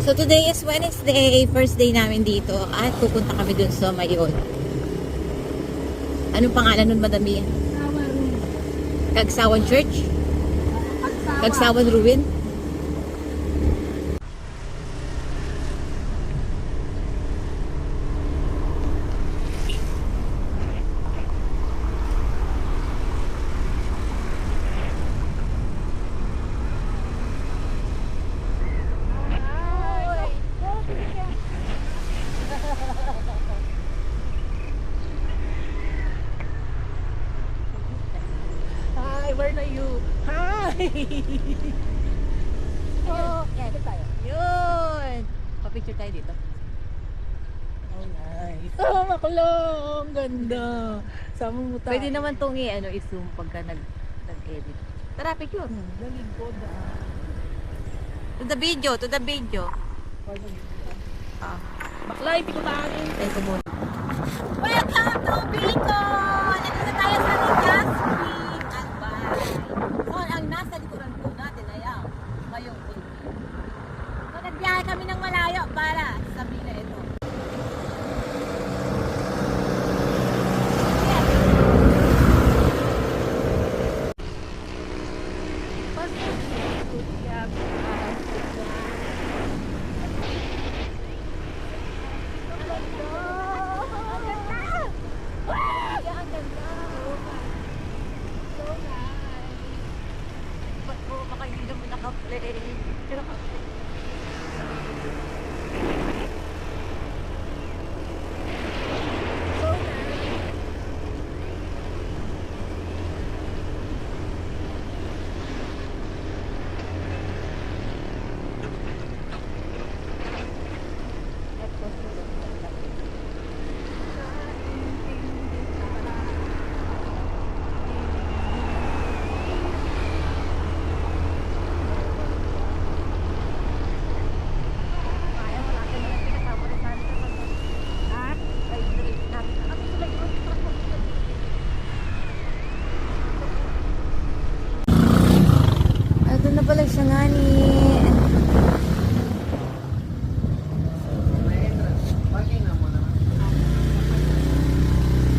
So today is Wednesday, first day namin dito at pupunta kami dun sa Mayon. Anong pangalan nun, Madami? Kagsawan Church? Kagsawan Ruin? Where are you? Hi! Oh, yeah, ito tayo. Yun! Pa-picture tayo dito. Oh, nice. Oh, makulong! Ganda! Sama mo tayo. Pwede naman itong i-zoom pagka nag-edit. Tara, picture. Dalig ko da. To the video, to the video. Baklay, piko tayo. Tayo ko muna. Welcome to Bicol! Nandito tayo sa Legazpi, Albay. So, ang nasa likuran po natin ay ang Mayong Bulkan. So, nagbiyahe kami ng malayo para sa Bicol ito. Baka hindi naman naka-play. Ito na pala siya nga ni.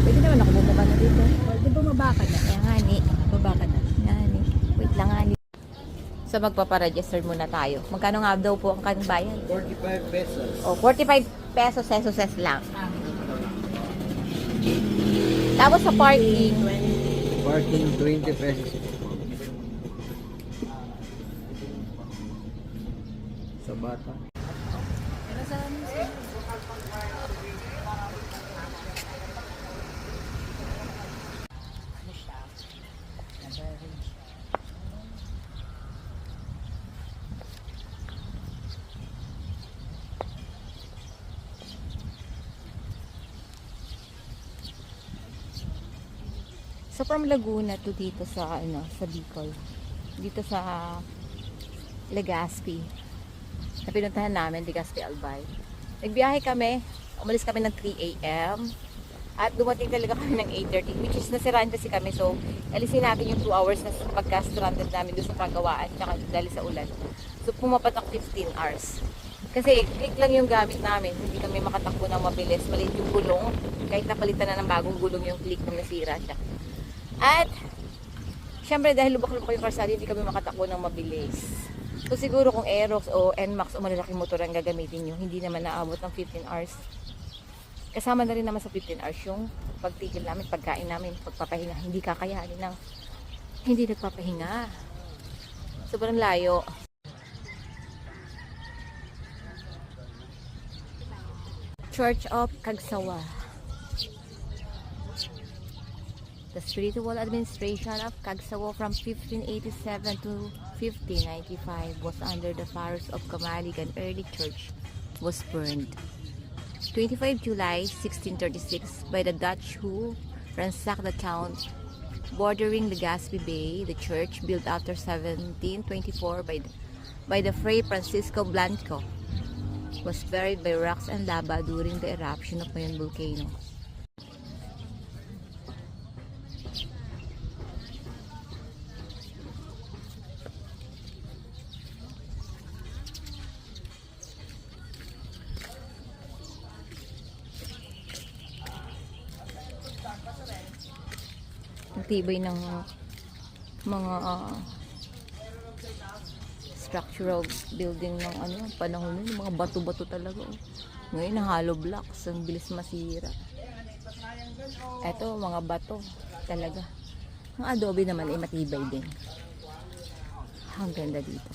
Pwede naman ako bumaba na dito. Pwede bumaba ka na. Kaya nga ni. Baba ka na. Nga ni. Wait lang nga ni. So magpaparegister muna tayo. Magkano nga daw po ang kanong bayan? 45 pesos. O, 45 pesos, sesos lang. Tapos sa parking, Parking 20 pesos. Sa bata. so from Laguna to dito sa sa Bicol. Dito sa Legazpi. Na pinuntahan namin, Legazpi Albay. Nagbiyahe kami, umalis kami ng 3 AM. At dumating talaga kami ng 8:30, which is nasiraan kasi kami. So, alisin natin yung 2 hours na pagka-stranded namin doon sa Pagawaan, tsaka dahil sa ulan. So, pumapatak 15 hours. Kasi click lang yung gamit namin, hindi kami makatakbo ng mabilis. Maliit yung gulong, kahit napalitan na ng bagong gulong yung click na nasira siya. At, syempre dahil lubak-lubak yung karsada, hindi kami makatakbo ng mabilis. So siguro kung Aerox o NMAX o malalaking motor ang gagamitin nyo, hindi naman naabot ng 15 hours. Kasama na rin naman sa 15 hours yung pagtigil namin, pagkain namin, pagpapahinga. Hindi kakayanin ng hindi nagpapahinga. Sobrang layo. Church of Kagsawa. The spiritual administration of Kagsawa from 1587 to 1595 was under the pharaohs of Kamalig, and early church was burned. 25 July 1636 by the Dutch who ransacked the town bordering Legazpi Bay. The church, built after 1724 by the Fray Francisco Blanco, was buried by rocks and lava during the eruption of Mayon volcano. tibay ng mga structural building ng ano, panahon nun, mga bato-bato talaga. Oh. Ngayon, na hollow blocks, ang bilis masira. Eto, mga bato talaga. Ang adobe naman ay matibay din. Ang ganda dito.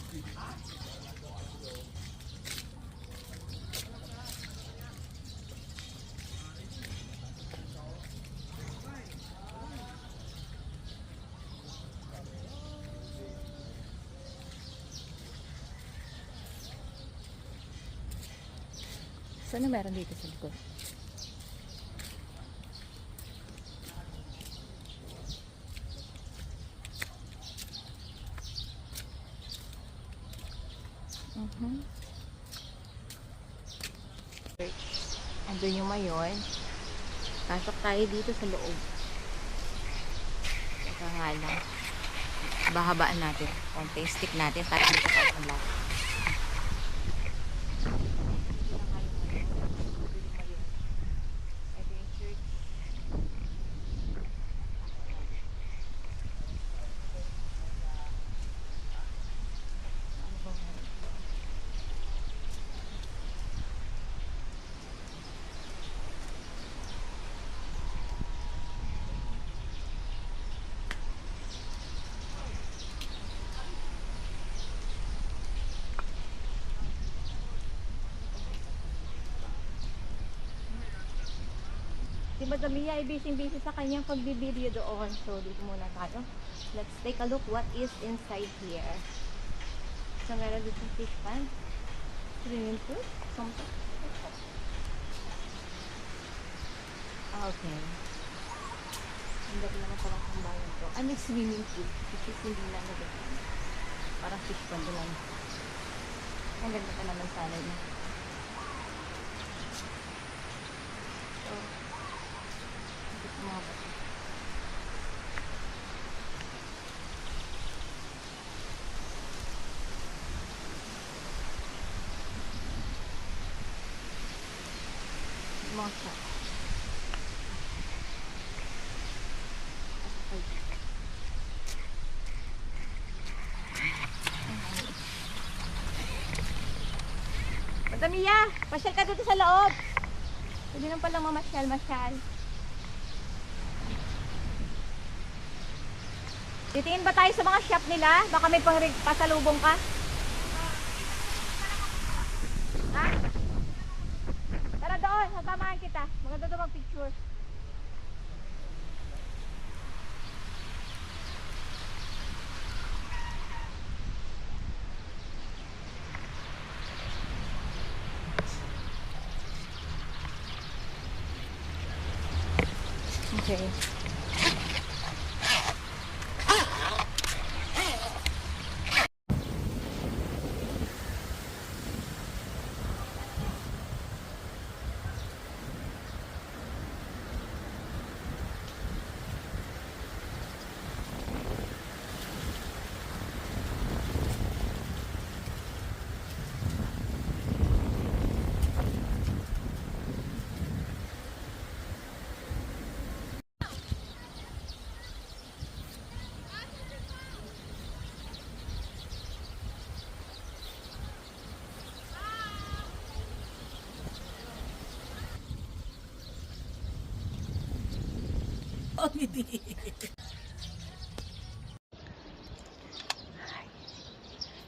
Sana meron dito sa likod. Andun yung mayon. Pasok tayo dito sa loob. Teka nga lang. Bahabaan natin. Konti stick natin para dito tayo ang lahat. Ito yung church. Si Madam Mia ay busy-busy sa kanyang pagbibideo doon. So, dito muna tayo. Let's take a look what is inside here. So, meron dito fish pan. Swimming pool. Something. Okay. Hindi naman parang kumbayan to. May swimming pool. Which is hindi na nagagawin. Parang fish pan doon lang. Ang ganda ka naman sana na. So, mga bato. Mga shop. Madam Mia, pasyal ka dito sa loob. Pwede lang palang mamasyal-masyal. Titingin ba tayo sa mga shop nila? Baka may pasalubong ka? Ha? Tara doon, sasamahan kita. Maganda doon mag-picture. Okay.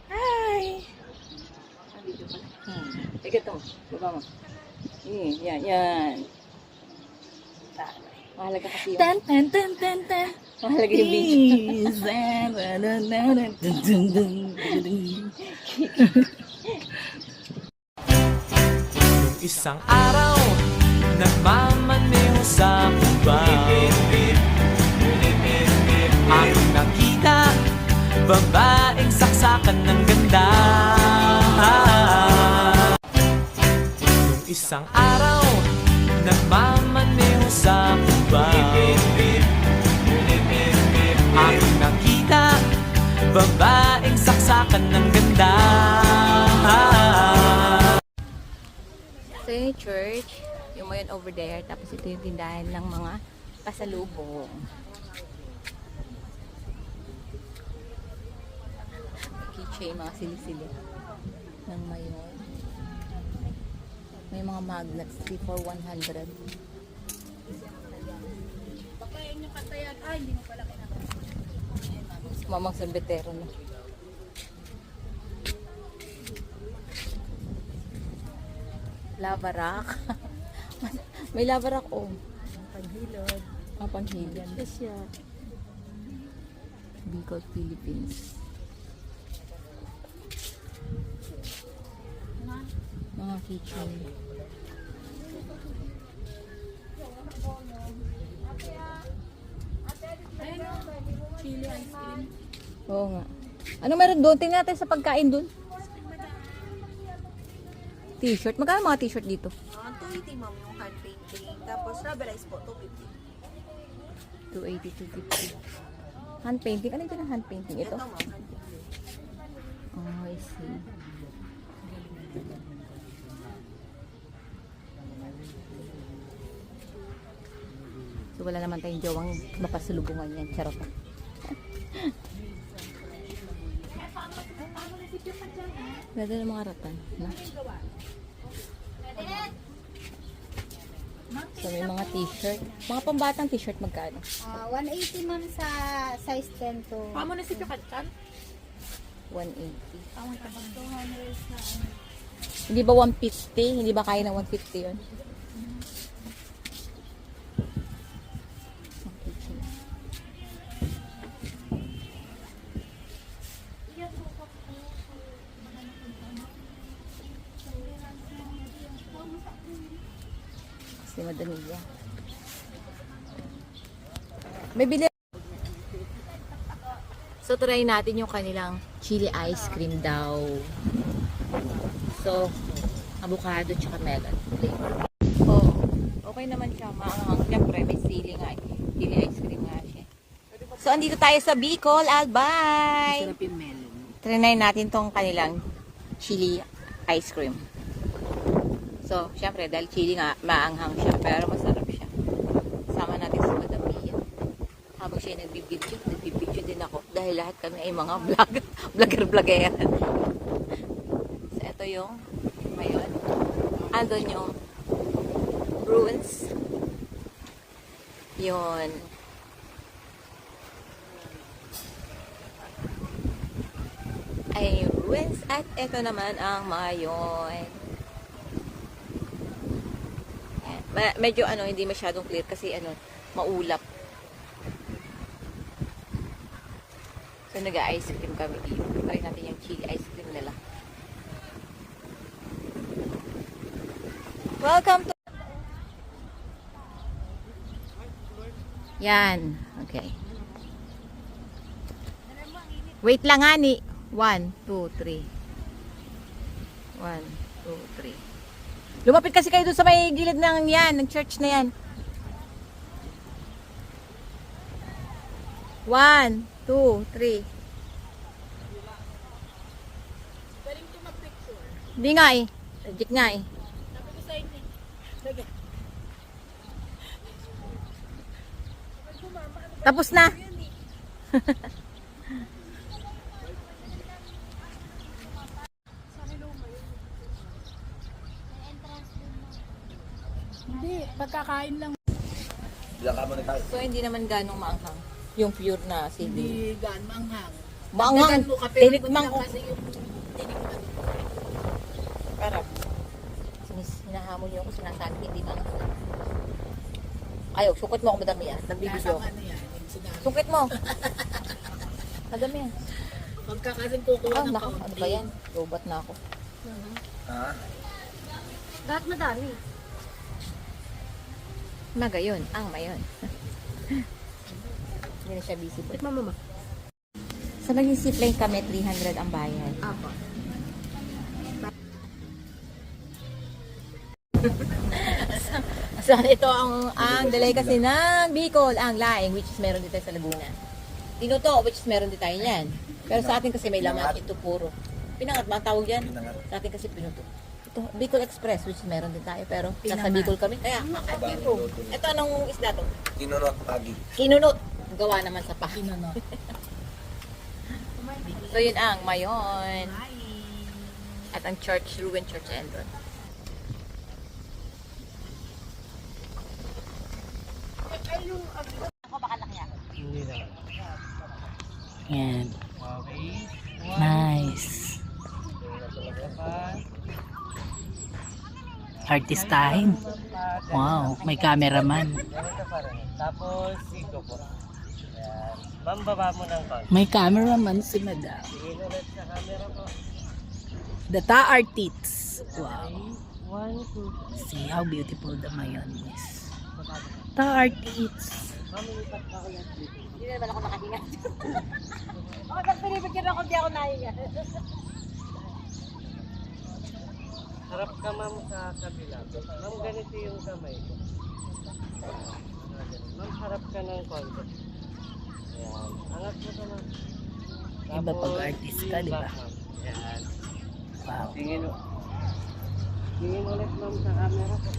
Hi! Teka ito, baba mo. Yan. Mahalaga kasi yung... Mahalaga yung beach. Isang araw, nagmamaneho sa kubang aking nakita, babaeng saksakan ng ganda. Nung isang araw, nagmamaneho sa kubang aking nakita, babaeng saksakan ng ganda. So yung church, yung mayon over there, tapos ito yung tindahan ng mga pasalubong. keychain, mga sili-sili ng mayon. May mga magnets, 3 for 100. Baka yun yung katayan. Ay, hindi mo pala kinakain. Mamang sorbetero na. Lava rock. May lava rock, oh. Paghilod. Panghilod. Ganda siya. Bicol, Philippines. Mga keychain. Ayun o. Chili ice cream. Oo nga. Ano meron doon? Tingnan natin sa pagkain doon. T-shirt. Magkano mga t-shirt dito? 280 ma'am yung hand painting. Tapos rubberized po, 250. 280, 250. Hand painting. Ano yung hand painting? Ito? Ito ma'am, hand painting. Oh, I see. So, wala naman tayong jowang mapasulubungan yan. Charot. Ganda ng mga ratan. Na? So, may mga t-shirt. Mga pambatang t-shirt magkano? 180 ma'am sa size 10 to. Pamo na si Piokatsan? 180. Pamo ka ba? Hindi ba 150? Hindi ba kaya ng 150 yun? Si Madamilla. May bili. So, try natin yung kanilang chili ice cream daw. So, avocado tsaka melon flavor. Oh, okay naman siya. Maanghang. Siyempre, may sili nga. Chili ice cream nga siya. So, andito tayo sa Bicol, Albay. Sarap yung melon. Trinay natin tong kanilang chili ice cream. So, syempre, dahil chili nga, maanghang siya, pero masarap siya. Sama natin si Madam Mia. Habang siya nagbibidyo din ako. Dahil lahat kami ay mga vlogger-vlogger. So, ito yung mayon. Andun yung ruins. Yun. Ay, yung ruins. At ito naman ang mayon. Medyo hindi masyadong clear kasi maulap. So nag-ice cream kami dito. Try natin yung chili ice cream nila. Welcome to... Yan. Okay. Wait lang ani. 1, 2, 3. 1, 2, 3. Lumapit kasi kayo doon sa may gilid ng ng church na yan. 1, 2, 3. Galing ko mag-picture. Hindi nga eh. Legit nga eh. Sabi ko sa inyo. Sige. Tapos na. Hindi, pagkakain lang. So hindi naman ganong maanghang. Yung pure na sili. Hindi gaan manghang. Maanghang. Dagdagan mo kape, Tinik buti mang. lang kasi yung tinik na. Parang. Hinahamon niyo ako, sinasabi hindi maanghang. Ayaw, sukot mo ako madami yan. Nagbibidyo Nasa ako. ano yan, yung sinabi. Sukit mo. Madami yan. Pagka kasing kukuha Ah, ng naku, kaunti. ano ba yan? Robot na ako. Lahat madami. Magayon, ang mayon. Hindi na siya busy. Tikman mo ma. Sa maging zipline kami, 300 ang bayad. Apo. So, ito ang dalay kasi ng Bicol, ang laing, which is meron dito sa Laguna. Tinuto, which is meron din tayo yan. Pero sa atin kasi may laman, ito puro. Pinangat, mga tawag yan. Sa atin kasi pinuto. Ito, Bicol Express, which is meron din tayo. Pero nasa Bicol kami. Kaya, ito anong isda to? Kinunot pagi. Kinunot. Gawa naman sa pakin. Pinano. So yun ang Mayon. At ang church, ruined church entrance. Ako baka laki ako. Hindi na. Yan. Okay. Nice. Artistahin. Wow, may cameraman. Ganito pa rin. Tapos, siko po. Ayan. Ma'am, baba mo ng konti. May cameraman si Madam. Tingin ulit sa camera po. The Ta Artists. Wow. 1, 2. See how beautiful the Mayon is. Ta Artists. Ma'am, ilipat ka ulit dito. Hindi naman ako nakahinga. Oh, pag pinipicture ako, di ako nahinga. Harap ka ma'am sa kabila. Ma'am, ganito yung kamay ko. Ma'am, harap ka ng konti. Ayan. Angat mo ka ma'am. Iba pag artist ka, di ba? back, ma'am. Ayan. Wow. Tingin ulit ma'am sa camera ko.